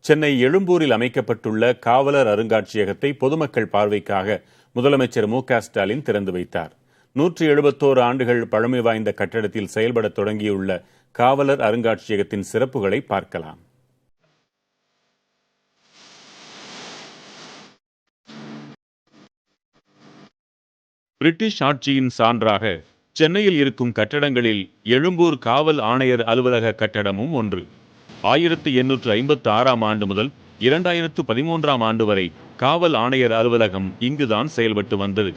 சென்னை எழும்பூரில் அமைக்கப்பட்டுள்ள காவலர் அருங்காட்சியகத்தை பொதுமக்கள் பார்வைக்காக முதலமைச்சர் மு.க.ஸ்டாலின் திறந்து வைத்தார். 171 ஆண்டுகள் பழமை வாய்ந்த கட்டடத்தில் செயல்பட தொடங்கியுள்ள காவலர் அருங்காட்சியகத்தின் சிறப்புகளை பார்க்கலாம். பிரிட்டிஷ் ஆட்சியின் சான்றாக சென்னையில் இருக்கும் கட்டடங்களில் எழும்பூர் காவல் ஆணையர் அலுவலக கட்டடமும் ஒன்று. 1856ஆம் ஆண்டு முதல் 2013ஆம் ஆண்டு வரை காவல் ஆணையர் அலுவலகம் இங்குதான் செயல்பட்டு வந்தது.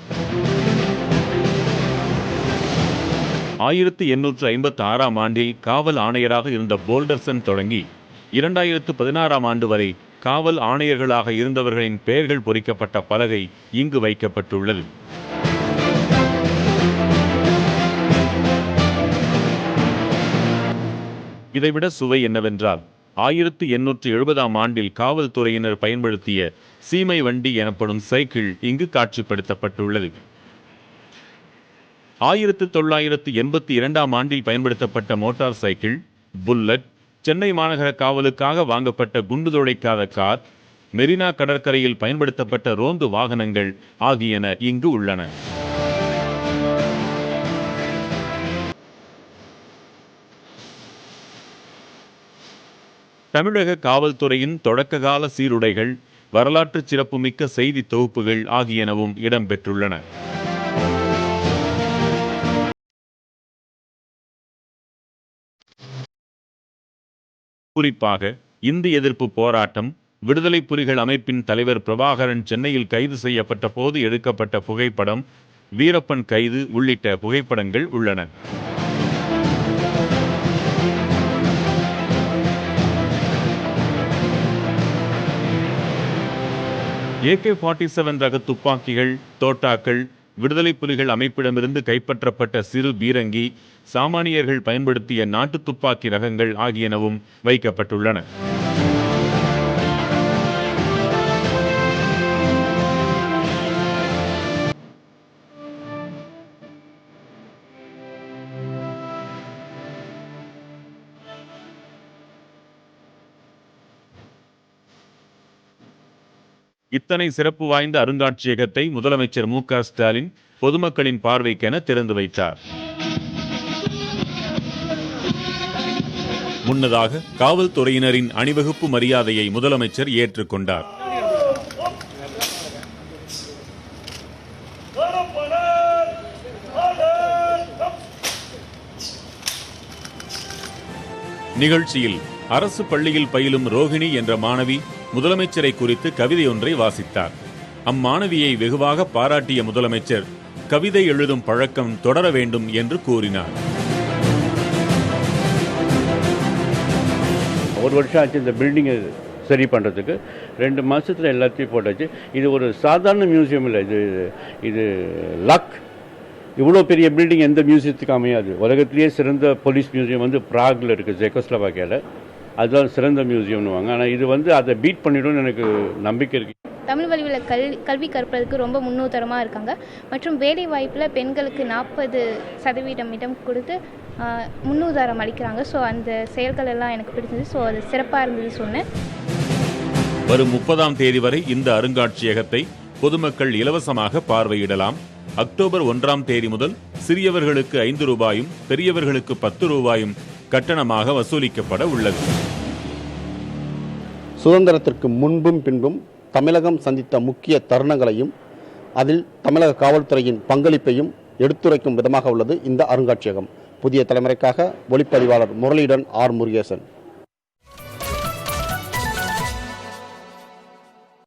1856ஆம் ஆண்டில் காவல் ஆணையராக இருந்த போல்டர்சன் தொடங்கி 2016ஆம் ஆண்டு வரை காவல் ஆணையர்களாக இருந்தவர்களின் பெயர்கள் பொறிக்கப்பட்ட பலகை இங்கு வைக்கப்பட்டுள்ளது. இதைவிட சுவை என்னவென்றால் 1870ஆம் ஆண்டில் காவல்துறையினர் பயன்படுத்திய சீமை வண்டி எனப்படும் சைக்கிள் இங்கு காட்சிப்படுத்தப்பட்டுள்ளது. 1982ஆம் ஆண்டில் பயன்படுத்தப்பட்ட மோட்டார் சைக்கிள், புல்லட், சென்னை மாநகர காவலுக்காக வாங்கப்பட்ட குண்டு துளைக்காத கார், மெரினா கடற்கரையில் பயன்படுத்தப்பட்ட ரோந்து வாகனங்கள் ஆகியன இங்கு உள்ளன. தமிழக காவல்துறையின் தொடக்ககால சீருடைகள், வரலாற்று சிறப்புமிக்க செய்தி தொகுப்புகள் ஆகியனவும் இடம்பெற்றுள்ளன. குறிப்பாக இந்தி எதிர்ப்பு போராட்டம், விடுதலை புலிகள் அமைப்பின் தலைவர் பிரபாகரன் சென்னையில் கைது செய்யப்பட்ட போது எடுக்கப்பட்ட புகைப்படம், வீரப்பன் கைது உள்ளிட்ட புகைப்படங்கள் உள்ளன. AK-47 ரக துப்பாக்கிகள், தோட்டாக்கள், விடுதலை புலிகள் அமைப்பிடமிருந்து கைப்பற்றப்பட்ட சிறு பீரங்கி, சாமானியர்கள் பயன்படுத்திய நாட்டு துப்பாக்கி ரகங்கள் ஆகியனவும் வைக்கப்பட்டுள்ளன. இத்தனை சிறப்பு வாய்ந்த அருங்காட்சியகத்தை முதலமைச்சர் மு.க.ஸ்டாலின் பொதுமக்களின் பார்வைக்கென திறந்து வைத்தார். முன்னதாக காவல்துறையினரின் அணிவகுப்பு மரியாதையை முதலமைச்சர் ஏற்றுக்கொண்டார். நிகழ்ச்சியில் அரசு பள்ளியில் பயிலும் ரோஹிணி என்ற மாணவி முதலமைச்சரை குறித்து கவிதை ஒன்றை வாசித்தார். அம்மாணவியை வெகுவாக பாராட்டிய முதலமைச்சர் கவிதை எழுதும் பழக்கம் தொடர வேண்டும் என்று கூறினார். ஒரு வருஷம் ஆச்சு இந்த பில்டிங்கை சரி பண்ணுறதுக்கு. 2 மாதத்தில் எல்லாத்தையும் போட்டாச்சு. இது ஒரு சாதாரண மியூசியம் இல்லை, இது லக். இவ்வளோ பெரிய பில்டிங் எந்த மியூசியத்துக்கு அமையாது. உலகத்திலேயே சிறந்த போலீஸ் மியூசியம் வந்து பிராகில் இருக்குது, செக்கோஸ்லோவாக்கியாவில். அதுதான் சிறந்த மியூசியம்னுவாங்க. ஆனால் இது வந்து அதை பீட் பண்ணிடும்னு எனக்கு நம்பிக்கை இருக்குது. தமிழ் வழியில் கல்வி கற்பதற்கு ரொம்ப முன்னோத்தரமாக இருக்காங்க. மற்றும் வேலை வாய்ப்பில் பெண்களுக்கு 40% இடம் கொடுத்து முன்னுதாரணம் அளிக்கிறாங்க. ஸோ அந்த செயல்கள் எல்லாம் எனக்கு பிடிச்சது. ஸோ அது சிறப்பாக இருந்தது சொன்னேன். வரும் 30ஆம் தேதி வரை இந்த அருங்காட்சியகத்தை பொதுமக்கள் இலவசமாக பார்வையிடலாம். அக்டோபர் 1ஆம் தேதி முதல் சிறியவர்களுக்கு 5 ரூபாயும் பெரியவர்களுக்கு 10 ரூபாயும் கட்டணமாக வசூலிக்கப்பட உள்ளது. சுதந்திரத்திற்கு முன்பும் பின்பும் தமிழகம் சந்தித்த முக்கிய தருணங்களையும் அதில் தமிழக காவல்துறையின் பங்களிப்பையும் எடுத்துரைக்கும் விதமாக உள்ளது இந்த அருங்காட்சியகம். புதிய தலைமுறைக்காக ஒளிப்பதிவாளர் முரளியுடன் ஆர். முருகேசன்.